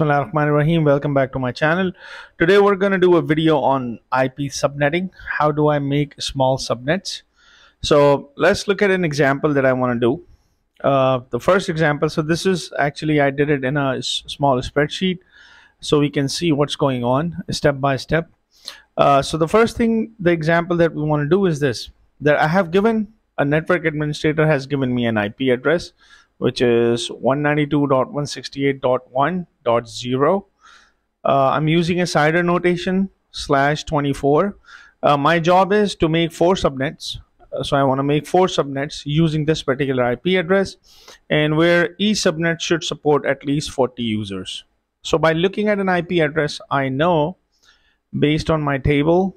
Bismillahirrahmanirrahim. Welcome back to my channel. Today we're going to do a video on IP subnetting. How do I make small subnets? So let's look at an example that I want to do. The first example, so this is actually, I did it in a small spreadsheet so we can see what's going on step by step. So the first thing, the example that we want to do is this, that I have given a network administrator has given me an IP address, which is 192.168.1.0. I'm using a CIDR notation /24. My job is to make 4 subnets. So I want to make 4 subnets using this particular IP address, and where each subnet should support at least 40 users. So by looking at an IP address, I know based on my table,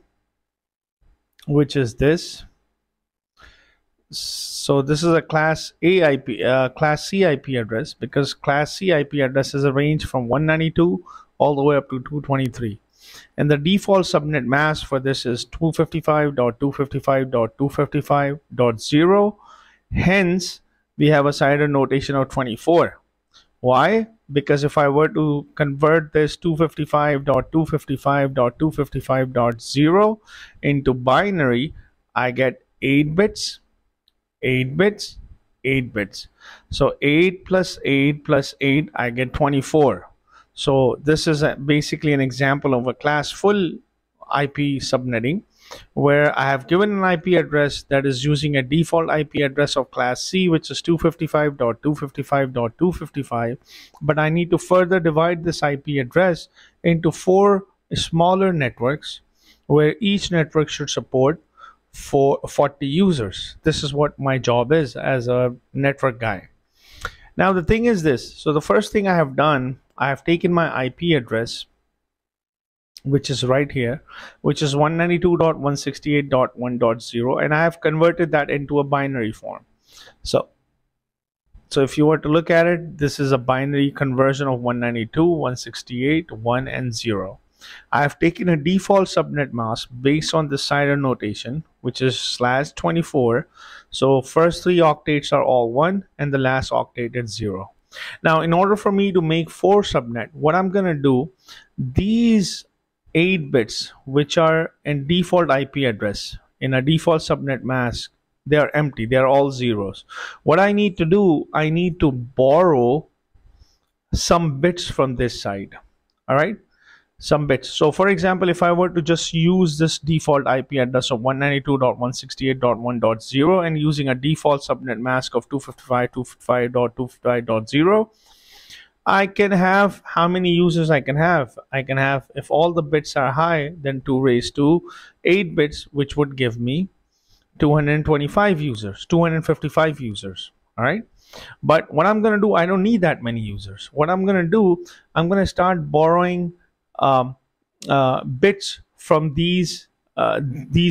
which is this. So this is a class A IP, class C IP address, because class C IP address is a range from 192 all the way up to 223. And the default subnet mask for this is 255.255.255.0. Hence, we have a CIDR notation of 24. Why? Because if I were to convert this 255.255.255.0 into binary, I get 8 bits, 8 bits, 8 bits. So 8 plus 8 plus 8, I get 24. So this is basically an example of a class full IP subnetting, where I have given an IP address that is using a default IP address of class C, which is 255.255.255, but I need to further divide this IP address into 4 smaller networks, where each network should support for 40 users. This is what my job is as a network guy. Now the thing is this, so the first thing I have done, I have taken my IP address, which is right here, which is 192.168.1.0, and I have converted that into a binary form. So if you were to look at it, this is a binary conversion of 192, 168, 1 and 0. I have taken a default subnet mask based on the CIDR notation, which is /24. So first 3 octates are all 1 and the last octate is 0. Now, in order for me to make 4 subnet, what I'm going to do, these 8 bits, which are in default IP address, in a default subnet mask, they are empty. They are all zeros. What I need to do, I need to borrow some bits from this side. All right, some bits. So for example, if I were to just use this default IP address of 192.168.1.0 and using a default subnet mask of 255.255.255.0, I can have, how many users I can have? I can have, if all the bits are high, then 2 raised to 8 bits, which would give me 225 users, 255 users. All right. But what I'm going to do, I don't need that many users. What I'm going to do, I'm going to start borrowing bits from these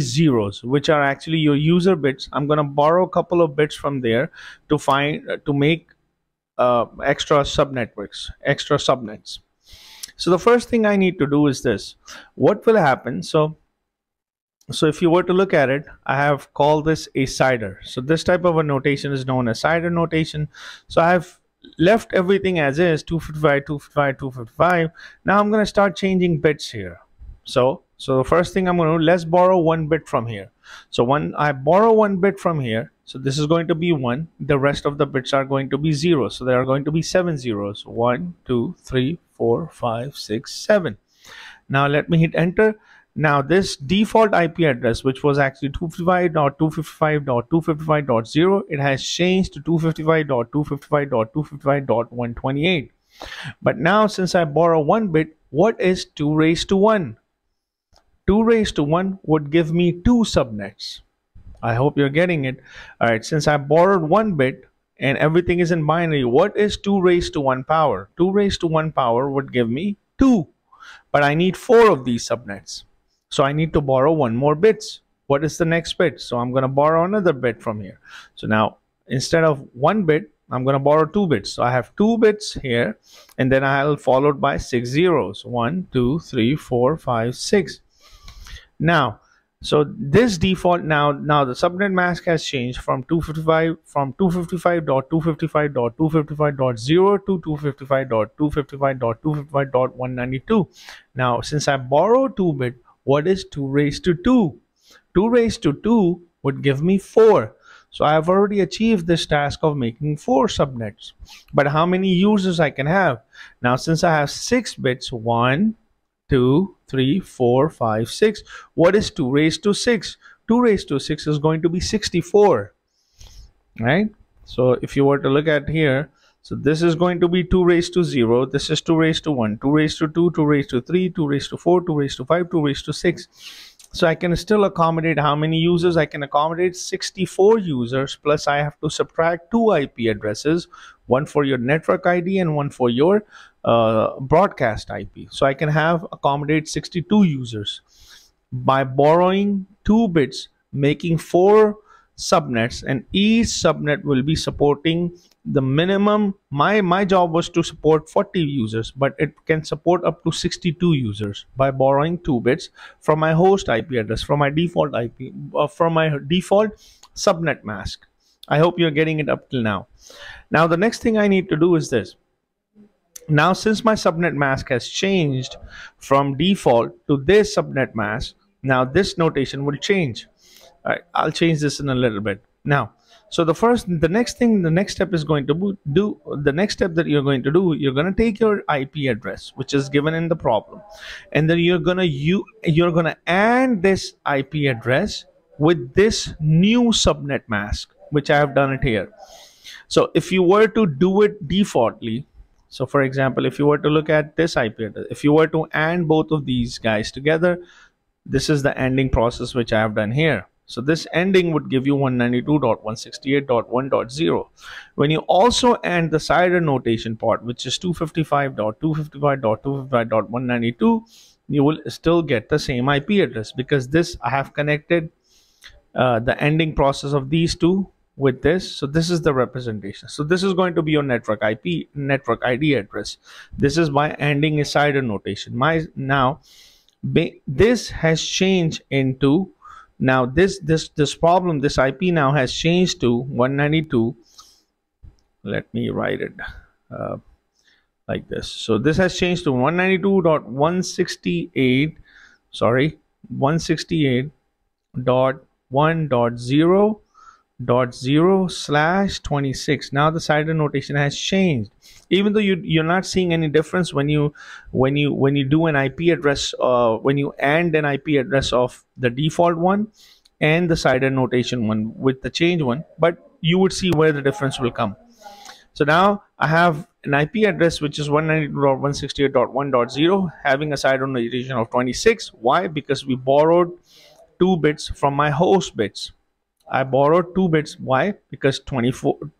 zeros, which are actually your user bits. I'm going to borrow a couple of bits from there to make extra subnetworks, extra subnets. So the first thing I need to do is this. What will happen? So if you were to look at it, I have called this a CIDR. So this type of a notation is known as CIDR notation. So I have left everything as is, 255, 255, 255. Now I'm going to start changing bits here. So the first thing I'm going to do, let's borrow 1 bit from here. So when I borrow 1 bit from here, so this is going to be 1. The rest of the bits are going to be 0. So there are going to be 7 zeros. 1, 2, 3, 4, 5, 6, 7. Now let me hit enter. Now this default IP address, which was actually 255.255.255.0, it has changed to 255.255.255.128. But now since I borrow 1 bit, what is 2 raised to 1? 2 raised to 1 would give me 2 subnets. I hope you're getting it. All right, since I borrowed 1 bit and everything is in binary, what is 2 raised to 1 power? 2 raised to 1 power would give me 2. But I need 4 of these subnets. So I need to borrow 1 more bits. What is the next bit? So I'm going to borrow another bit from here. So now instead of 1 bit, I'm going to borrow 2 bits. So I have 2 bits here, and then I'll followed by 6 zeros. 1, 2, 3, 4, 5, 6. Now, So this default, now the subnet mask has changed from 255.255.255.0 to 255.255.255.192. Now since I borrowed 2 bit, what is 2 raised to 2? 2 raised to 2 would give me 4. So I have already achieved this task of making 4 subnets. But how many users I can have? Now since I have 6 bits, 1, 2, 3, 4, 5, 6. What is 2 raised to 6? 2 raised to 6 is going to be 64, right? So if you were to look at here, so this is going to be 2 raised to 0, this is 2 raised to 1, 2 raised to 2, 2 raised to 3, 2 raised to 4, 2 raised to 5, 2 raised to 6. So I can still accommodate how many users? I can accommodate 64 users, plus I have to subtract 2 IP addresses, one for your network ID and one for your broadcast IP. So I can have accommodate 62 users. By borrowing 2 bits, making 4 subnets, and each subnet will be supporting the minimum. My job was to support 40 users, but it can support up to 62 users by borrowing 2 bits from my host IP address, from my default IP, from my default subnet mask. I hope you're getting it up till now. Now the next thing I need to do is this. Now since my subnet mask has changed from default to this subnet mask, now this notation will change. All right, I'll change this in a little bit. Now, so the next step is going to do, the next step that you're going to do, you're going to take your IP address, which is given in the problem, and then you're going to add this IP address with this new subnet mask, which I have done it here. So if you were to do it defaultly, so for example, if you were to look at this IP address, if you were to AND both of these guys together, this is the ANDing process which I have done here. So this ending would give you 192.168.1.0. When you also AND the CIDR notation part, which is 255.255.255.192, you will still get the same IP address, because this I have connected the ending process of these two with this. So this is the representation. So this is going to be your network ID address. This is by ANDing a CIDR notation. This has changed into, now this problem, this IP now has changed to 192. Let me write it like this. So this has changed to 192.168, sorry, 168.1.0.0/26. Now the CIDR notation has changed, even though you're not seeing any difference when you do an IP address, when you AND an IP address of the default one and the CIDR notation one with the change one, but you would see where the difference will come. So now I have an IP address which is 192.168.1.0 having a CIDR notation of 26. Why? Because we borrowed 2 bits from my host bits. I borrowed 2 bits. Why? Because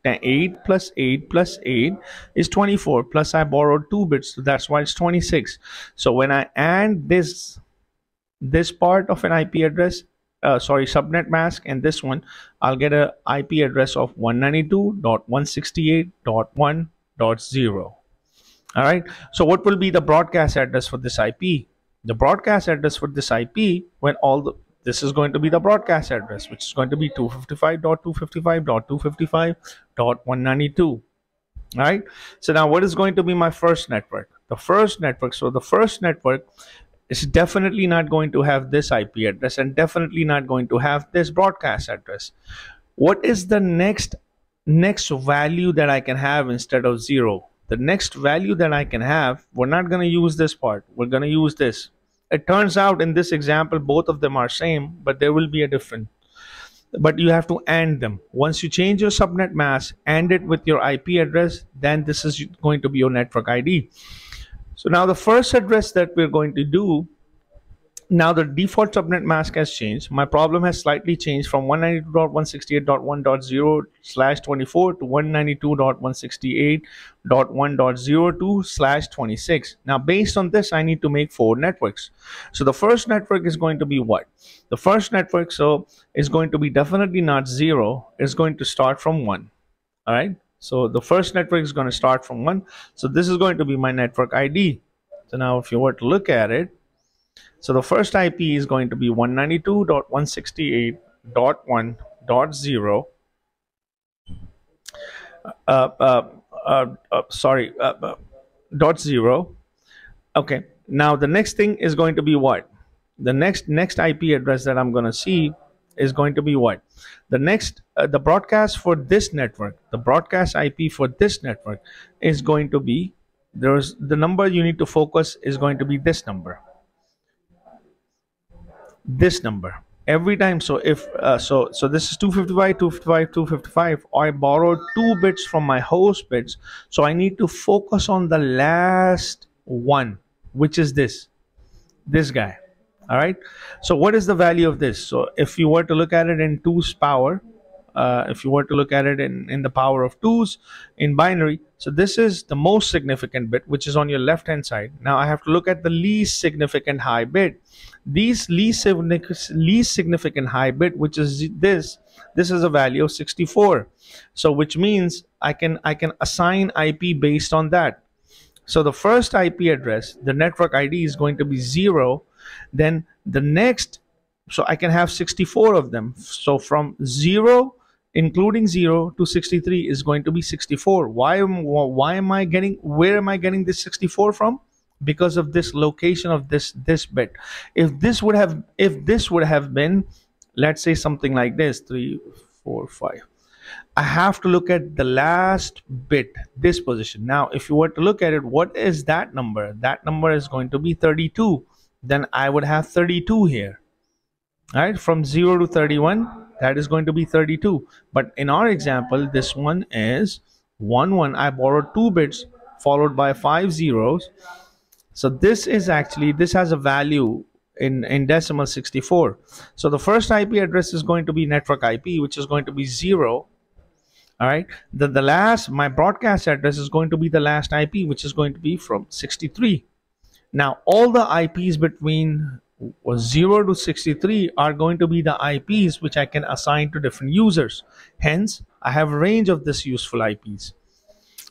8 plus 8 plus 8 is 24, plus I borrowed 2 bits, so that's why it's 26. So when I add this part of an IP address, subnet mask, and this one, I'll get a IP address of 192.168.1.0. all right, so what will be the broadcast address for this IP? The broadcast address for this IP, this is going to be the broadcast address, which is going to be 255.255.255.192. all right, so now what is going to be my first network? The first network is definitely not going to have this IP address and definitely not going to have this broadcast address. What is the next value that I can have instead of 0? The next value that I can have, we're not going to use this part, we're going to use this. It turns out in this example both of them are same, but there will be a difference. But you have to AND them. Once you change your subnet mask, AND it with your IP address, then this is going to be your network ID. So now the first address that we're going to do, now the default subnet mask has changed. My problem has slightly changed from 192.168.1.0/24 to 192.168.1.02/26. Now based on this, I need to make 4 networks. So the first network is going to be what? The first network is going to be definitely not 0. It's going to start from 1. All right. So the first network is going to start from 1. So this is going to be my network ID. So now if you were to look at it, So the first IP is going to be 192.168.1.0. Uh, uh, sorry, dot zero. Okay. Now the next thing is going to be what? The next IP address that I'm going to see is going to be what? The next the broadcast for this network, the broadcast IP for this network is going to be, there's the number you need to focus is going to be this number. This number every time. So if so this is 255, 255, 255. I borrowed 2 bits from my host bits, so I need to focus on the last one, which is this guy. All right. So what is the value of this? So if you were to look at it in 2's power, if you were to look at it in the power of 2's in binary, so this is the most significant bit, which is on your left hand side. Now I have to look at the least significant high bit. These least significant high bit, which is this is a value of 64. So which means I can assign IP based on that. So the first IP address, the network ID is going to be 0. Then the next, so I can have 64 of them. So from 0, including 0 to 63 is going to be 64. Why am I getting, where am I getting this 64 from? Because of this location of this bit. If this would have been, let's say something like this, 3, 4, 5. I have to look at the last bit, this position. Now, if you were to look at it, what is that number? That number is going to be 32. Then I would have 32 here. All right, from 0 to 31, that is going to be 32. But in our example, this one is 1, 1. I borrowed 2 bits followed by 5 zeros. So this is actually, this has a value in decimal 64. So the first IP address is going to be network IP, which is going to be 0. All right, the last, my broadcast address is going to be the last IP, which is going to be from 63. Now all the IPs between 0 to 63 are going to be the IPs which I can assign to different users. Hence I have a range of this useful IPs.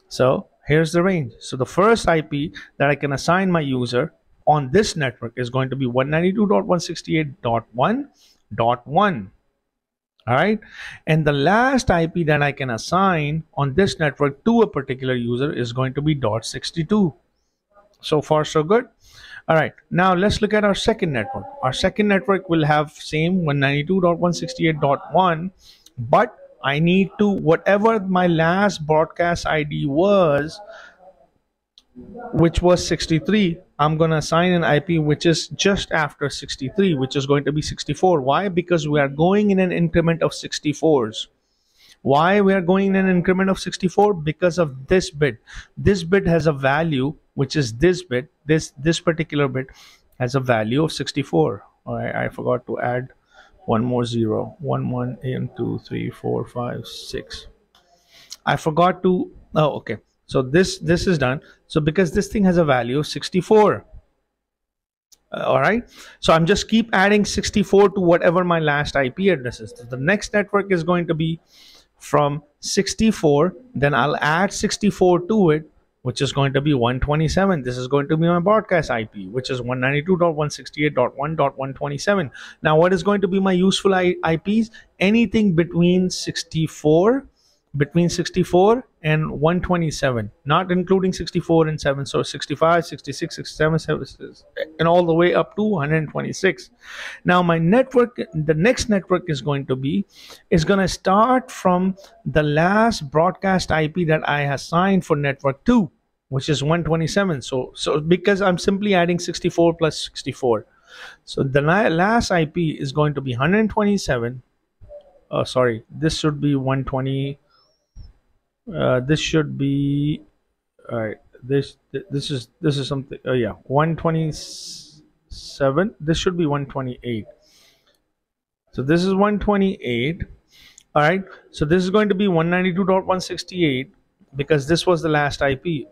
So here's the range. So the first IP that I can assign my user on this network is going to be 192.168.1.1. all right, and the last IP that I can assign on this network to a particular user is going to be .62. So far so good. All right, now let's look at our second network. Our second network will have same 192.168.1, but I need to, whatever my last broadcast ID was, which was 63, I'm going to assign an IP which is just after 63, which is going to be 64. Why? Because we are going in an increment of 64s. Why we are going in an increment of 64? Because of this bit. This bit has a value, which is this bit. This particular bit has a value of 64. All right, I forgot to add one more 0. 1, 1, 2, 3, 4, 5, 6. I forgot to, oh, okay. So this is done. So because this thing has a value of 64. All right. So I'm just keep adding 64 to whatever my last IP address is. So the next network is going to be from 64. Then I'll add 64 to it, which is going to be 127. This is going to be my broadcast IP, which is 192.168.1.127. Now, what is going to be my useful IPs? Anything between 64 and 127, not including 64 and 7. So 65, 66, 67, 76, and all the way up to 126. Now my network, the next network is going to start from the last broadcast IP that I assigned for network 2, which is 127. So because I'm simply adding 64 plus 64, so the last IP is going to be 127. Sorry, this should be 120. This should be, all right, this is something, yeah, 127. This should be 128. So this is 128. All right, so this is going to be 192.168 because this was the last IP,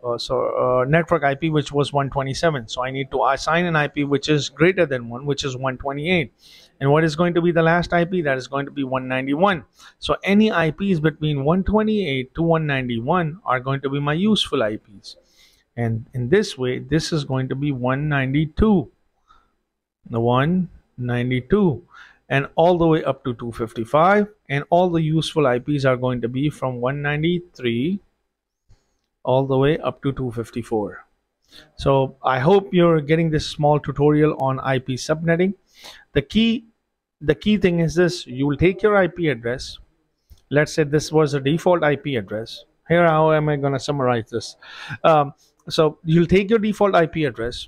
network IP, which was 127. So I need to assign an IP which is greater than 1, which is 128. And what is going to be the last IP? That is going to be 191. So any IPs between 128 to 191 are going to be my useful IPs. And in this way, this is going to be 192. 192, and all the way up to 255, and all the useful IPs are going to be from 193 all the way up to 254. So I hope you're getting this small tutorial on IP subnetting. The key the key thing is this: you will take your IP address. Let's say this was a default IP address. Here, how am I going to summarize this? So you'll take your default IP address,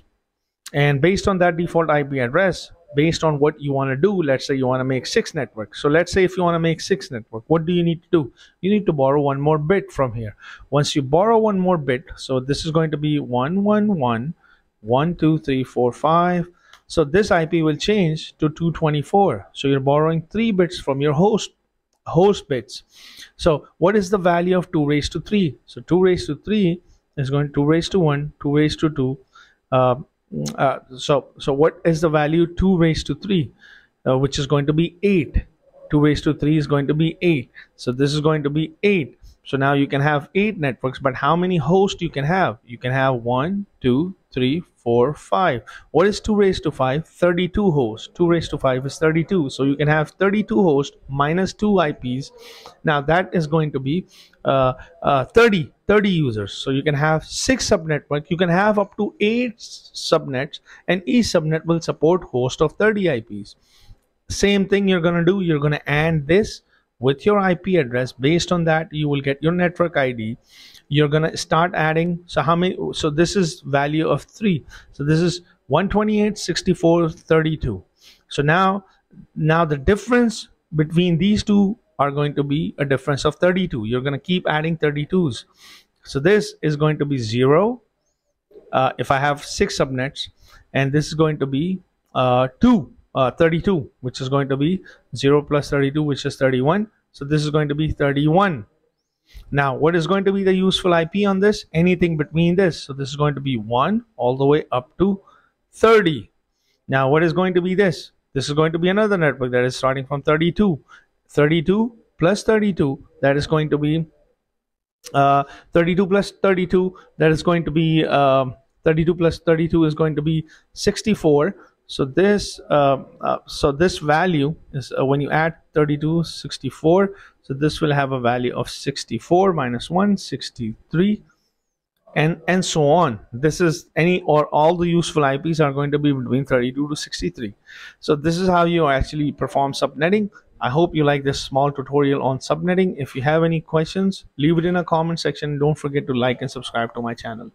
and based on that default IP address, based on what you want to do, let's say you want to make 6 networks. So let's say if you want to make 6 network, what do you need to do? You need to borrow one more bit from here. Once you borrow one more bit, so this is going to be 111 1 2 3 4 5. So this IP will change to 224. So you're borrowing 3 bits from your host bits. So what is the value of 2 raised to 3? So 2 raised to 3 is going to 2 raised to 1, 2 raised to 2. So what is the value 2 raised to 3, which is going to be 8. 2 raised to 3 is going to be 8. So this is going to be 8. So now you can have 8 networks, but how many hosts you can have? You can have 1 2 3 4 5. What is 2 raised to 5? 32 hosts. 2 raised to 5 is 32. So you can have 32 hosts minus 2 IPs. Now that is going to be 30 users. So you can have 6 subnetwork. You can have up to 8 subnets, and each subnet will support host of 30 IPs. Same thing you're going to do. You're going to add this with your IP address. Based on that, you will get your network ID. You're going to start adding. So how many? So this is value of 3. So this is 128 64 32. So now the difference between these two are going to be a difference of 32. You're going to keep adding 32s. So this is going to be 0 if I have 6 subnets, and this is going to be 32, which is going to be 0 plus 32, which is 31. So this is going to be 31. Now what is going to be the useful IP on this? Anything between this. So this is going to be 1 all the way up to 30. Now what is going to be this? This is going to be another network that is starting from 32. 32 plus 32, that is going to be 32 plus 32, that is going to be 32 plus 32 is going to be 64. So this value is when you add 32 64, so this will have a value of 64 minus 1 63, and so on. This is any or all the useful IPs are going to be between 32 to 63. So this is how you actually perform subnetting. I hope you like this small tutorial on subnetting. If you have any questions, leave it in a comment section. Don't forget to like and subscribe to my channel.